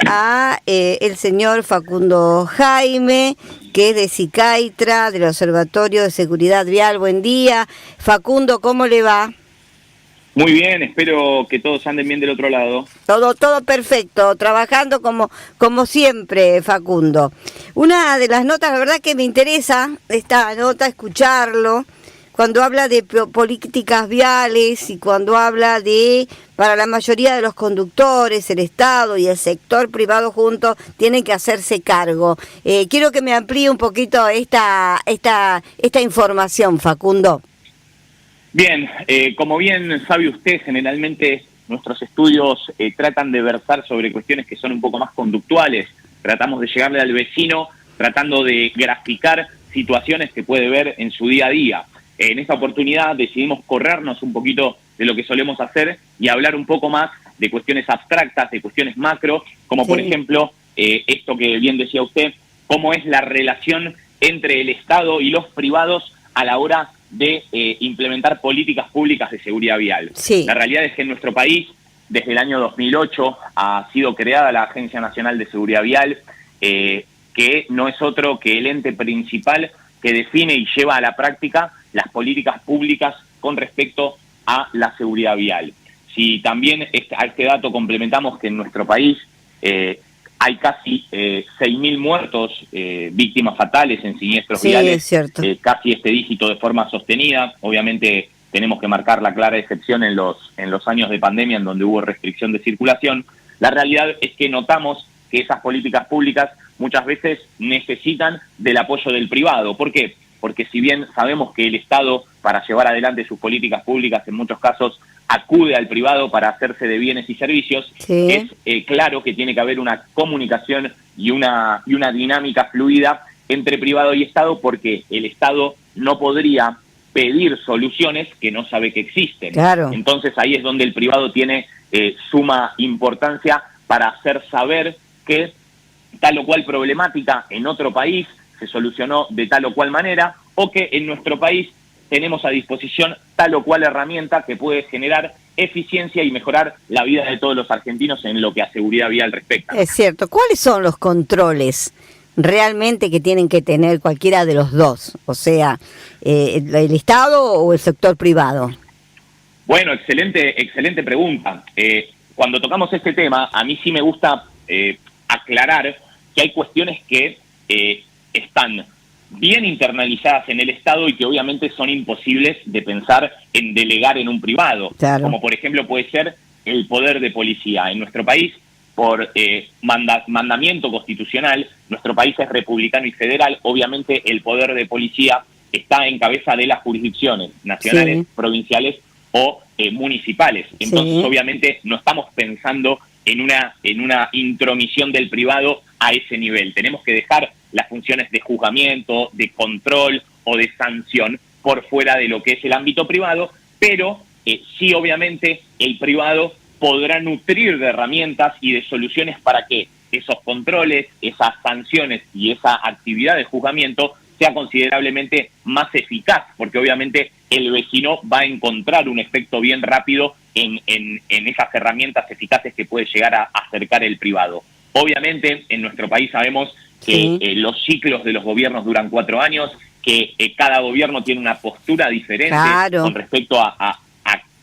a el señor Facundo Jaime, que es de SICAITRA, del Observatorio de Seguridad Vial. Buen día. Facundo, ¿cómo le va? Muy bien, espero que todos anden bien del otro lado. Todo perfecto, trabajando como siempre, Facundo. Una de las notas, la verdad que me interesa esta nota, escucharlo, cuando habla de políticas viales y cuando habla de, para la mayoría de los conductores, el Estado y el sector privado juntos tienen que hacerse cargo. Quiero que me amplíe un poquito esta información, Facundo. Bien, como bien sabe usted, generalmente nuestros estudios tratan de versar sobre cuestiones que son un poco más conductuales. Tratamos de llegarle al vecino, tratando de graficar situaciones que puede ver en su día a día. En esta oportunidad decidimos corrernos un poquito de lo que solemos hacer y hablar un poco más de cuestiones abstractas, de cuestiones macro, como por ejemplo esto que bien decía usted, cómo es la relación entre el Estado y los privados a la hora de implementar políticas públicas de seguridad vial. Sí. La realidad es que en nuestro país, desde el año 2008, ha sido creada la Agencia Nacional de Seguridad Vial, que no es otro que el ente principal que define y lleva a la práctica las políticas públicas con respecto a la seguridad vial. Si también a este dato complementamos que en nuestro país hay casi 6.000 muertos, víctimas fatales en siniestros viales, es cierto. Casi este dígito de forma sostenida. Obviamente tenemos que marcar la clara excepción en los años de pandemia en donde hubo restricción de circulación. La realidad es que notamos que esas políticas públicas muchas veces necesitan del apoyo del privado. ¿Por qué? Porque si bien sabemos que el Estado, para llevar adelante sus políticas públicas, en muchos casos acude al privado para hacerse de bienes y servicios, es claro que tiene que haber una comunicación y una dinámica fluida entre privado y Estado, porque el Estado no podría pedir soluciones que no sabe que existen. Claro. Entonces ahí es donde el privado tiene suma importancia para hacer saber que tal o cual problemática en otro país se solucionó de tal o cual manera, o que en nuestro país tenemos a disposición tal o cual herramienta que puede generar eficiencia y mejorar la vida de todos los argentinos en lo que a seguridad vial respecta. Es cierto. ¿Cuáles son los controles realmente que tienen que tener cualquiera de los dos? O sea, ¿el Estado o el sector privado? Bueno, excelente pregunta. Cuando tocamos este tema, a mí sí me gusta aclarar que hay cuestiones que están bien internalizadas en el Estado y que obviamente son imposibles de pensar en delegar en un privado. Claro. Como por ejemplo puede ser el poder de policía. En nuestro país, por mandamiento constitucional, nuestro país es republicano y federal, obviamente el poder de policía está en cabeza de las jurisdicciones nacionales, provinciales o municipales. Entonces obviamente no estamos pensando en una intromisión del privado a ese nivel. Tenemos que dejar las funciones de juzgamiento, de control o de sanción por fuera de lo que es el ámbito privado, pero sí obviamente el privado podrá nutrir de herramientas y de soluciones para que esos controles, esas sanciones y esa actividad de juzgamiento sea considerablemente más eficaz, porque obviamente el vecino va a encontrar un efecto bien rápido en esas herramientas eficaces que puede llegar a acercar el privado. Obviamente en nuestro país sabemos que los ciclos de los gobiernos duran 4 años, que cada gobierno tiene una postura diferente con respecto a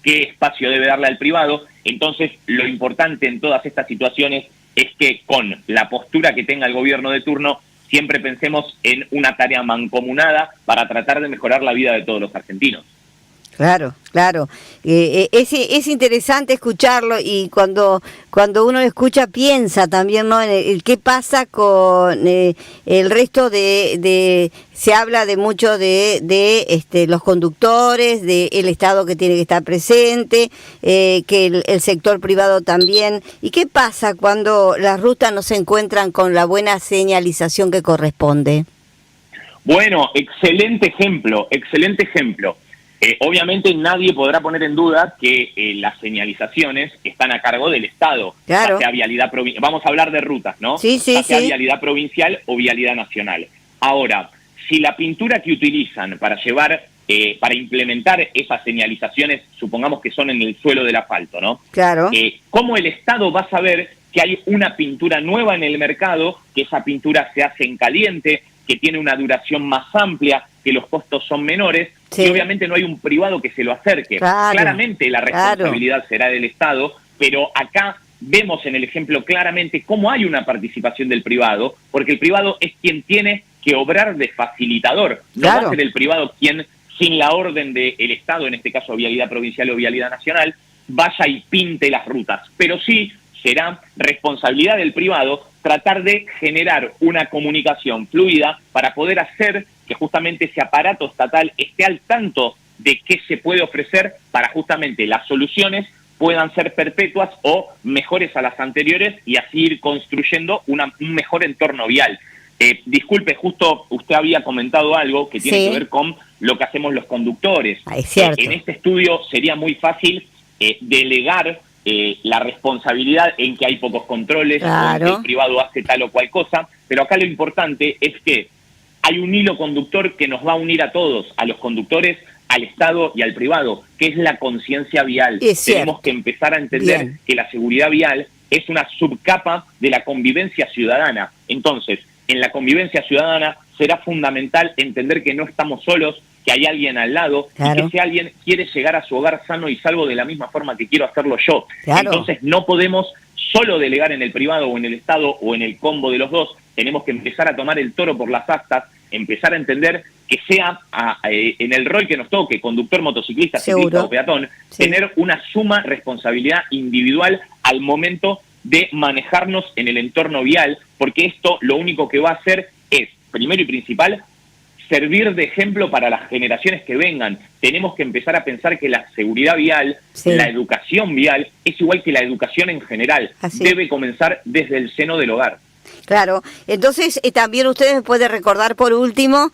qué espacio debe darle al privado. Entonces lo importante en todas estas situaciones es que con la postura que tenga el gobierno de turno siempre pensemos en una tarea mancomunada para tratar de mejorar la vida de todos los argentinos. Claro. Es interesante escucharlo, y cuando uno lo escucha piensa también, ¿no?, en el qué pasa con el resto se habla de mucho de los conductores, del Estado que tiene que estar presente, que el sector privado también. ¿Y qué pasa cuando las rutas no se encuentran con la buena señalización que corresponde? Bueno, excelente ejemplo. Obviamente nadie podrá poner en duda que las señalizaciones están a cargo del Estado. Claro. Sea vialidad vamos a hablar de rutas, ¿no? Sea vialidad provincial o vialidad nacional. Ahora, si la pintura que utilizan para llevar para implementar esas señalizaciones, supongamos que son en el suelo del asfalto, ¿no? Claro. ¿Cómo el Estado va a saber que hay una pintura nueva en el mercado, que esa pintura se hace en caliente, que tiene una duración más amplia, que los costos son menores, sí, y obviamente no hay un privado que se lo acerque? Claro, claramente la responsabilidad claro, será del Estado, pero acá vemos en el ejemplo claramente cómo hay una participación del privado, porque el privado es quien tiene que obrar de facilitador, no claro, va a ser el privado quien, sin la orden del Estado, en este caso Vialidad Provincial o Vialidad Nacional, vaya y pinte las rutas, pero sí será responsabilidad del privado tratar de generar una comunicación fluida para poder hacer que justamente ese aparato estatal esté al tanto de qué se puede ofrecer para justamente las soluciones puedan ser perpetuas o mejores a las anteriores y así ir construyendo un mejor entorno vial. Disculpe, justo usted había comentado algo que tiene sí, que ver con lo que hacemos los conductores. es cierto. En este estudio sería muy fácil delegar la responsabilidad en que hay pocos controles, claro, o en que el privado hace tal o cual cosa, pero acá lo importante es que hay un hilo conductor que nos va a unir a todos, a los conductores, al Estado y al privado, que es la conciencia vial. Tenemos que empezar a entender bien, que la seguridad vial es una subcapa de la convivencia ciudadana. Entonces, en la convivencia ciudadana será fundamental entender que no estamos solos, que hay alguien al lado, claro, y que ese alguien quiere llegar a su hogar sano y salvo de la misma forma que quiero hacerlo yo. claro, Entonces no podemos solo delegar en el privado o en el Estado o en el combo de los dos, tenemos que empezar a tomar el toro por las astas, empezar a entender que sea en el rol que nos toque, conductor, motociclista, ciclista seguro, o peatón, sí, tener una suma responsabilidad individual al momento de manejarnos en el entorno vial, porque esto lo único que va a hacer es, primero y principal, servir de ejemplo para las generaciones que vengan. Tenemos que empezar a pensar que la seguridad vial, sí, la educación vial, es igual que la educación en general. así, Debe comenzar desde el seno del hogar. claro. Entonces, también ustedes me pueden recordar por último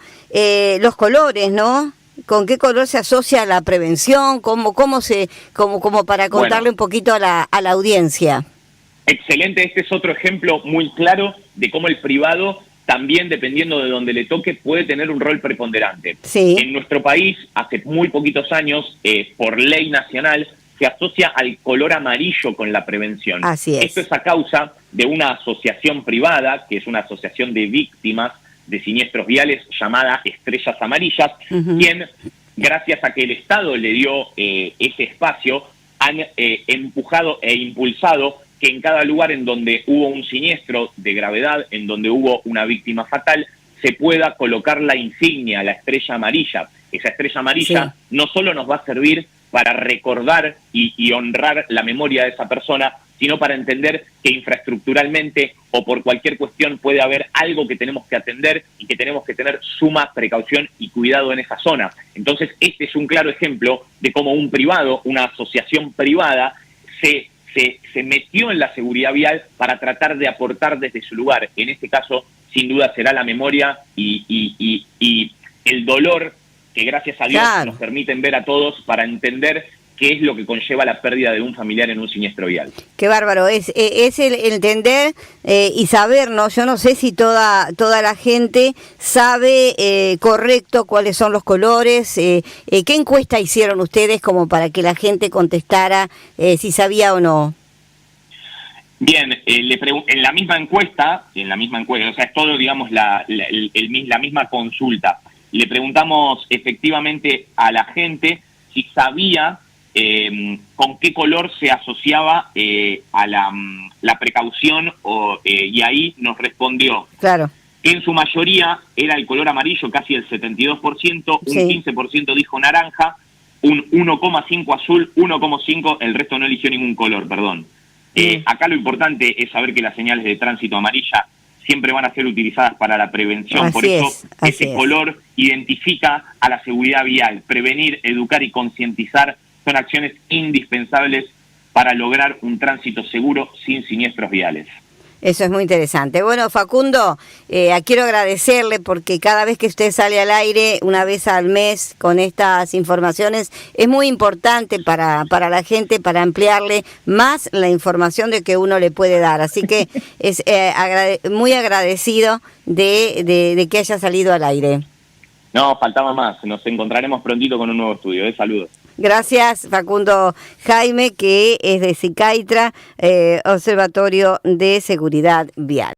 los colores, ¿no? ¿Con qué color se asocia la prevención? ¿Cómo para contarle Bueno, un poquito a la audiencia? excelente. Este es otro ejemplo muy claro de cómo el privado, también dependiendo de donde le toque, puede tener un rol preponderante. Sí, En nuestro país, hace muy poquitos años, por ley nacional, se asocia al color amarillo con la prevención. así es. Esto es a causa de una asociación privada, que es una asociación de víctimas de siniestros viales llamada Estrellas Amarillas, Uh-huh. quien, gracias a que el Estado le dio ese espacio, han empujado e impulsado que en cada lugar en donde hubo un siniestro de gravedad, en donde hubo una víctima fatal, se pueda colocar la insignia, la estrella amarilla. Esa estrella amarilla Sí, no solo nos va a servir para recordar y honrar la memoria de esa persona, sino para entender que infraestructuralmente o por cualquier cuestión puede haber algo que tenemos que atender y que tenemos que tener suma precaución y cuidado en esa zona. Entonces, este es un claro ejemplo de cómo un privado, una asociación privada, se metió en la seguridad vial para tratar de aportar desde su lugar. En este caso, sin duda, será la memoria y el dolor que, gracias a Dios, claro. nos permiten ver a todos para entender qué es lo que conlleva la pérdida de un familiar en un siniestro vial. Qué bárbaro, es el entender y saber, ¿no? Yo no sé si toda la gente sabe correcto cuáles son los colores. ¿Qué encuesta hicieron ustedes como para que la gente contestara si sabía o no? Bien, en la misma encuesta, o sea, es todo, digamos, la misma consulta. Le preguntamos efectivamente a la gente si sabía con qué color se asociaba a la precaución y ahí nos respondió Claro. que en su mayoría era el color amarillo, casi el 72%, un Sí. 15% dijo naranja, un 1,5 azul, 1,5 el resto no eligió ningún color, perdón. Acá lo importante es saber que las señales de tránsito amarilla siempre van a ser utilizadas para la prevención. Por eso ese color identifica a la seguridad vial. Prevenir, educar y concientizar son acciones indispensables para lograr un tránsito seguro sin siniestros viales. Eso es muy interesante. Bueno, Facundo, quiero agradecerle porque cada vez que usted sale al aire, una vez al mes, con estas informaciones, es muy importante para la gente, para ampliarle más la información de que uno le puede dar. Así que es muy agradecido de que haya salido al aire. No, faltaba más. Nos encontraremos prontito con un nuevo estudio. Saludos. Gracias, Facundo Jaime, que es de SICAITRA, Observatorio de Seguridad Vial.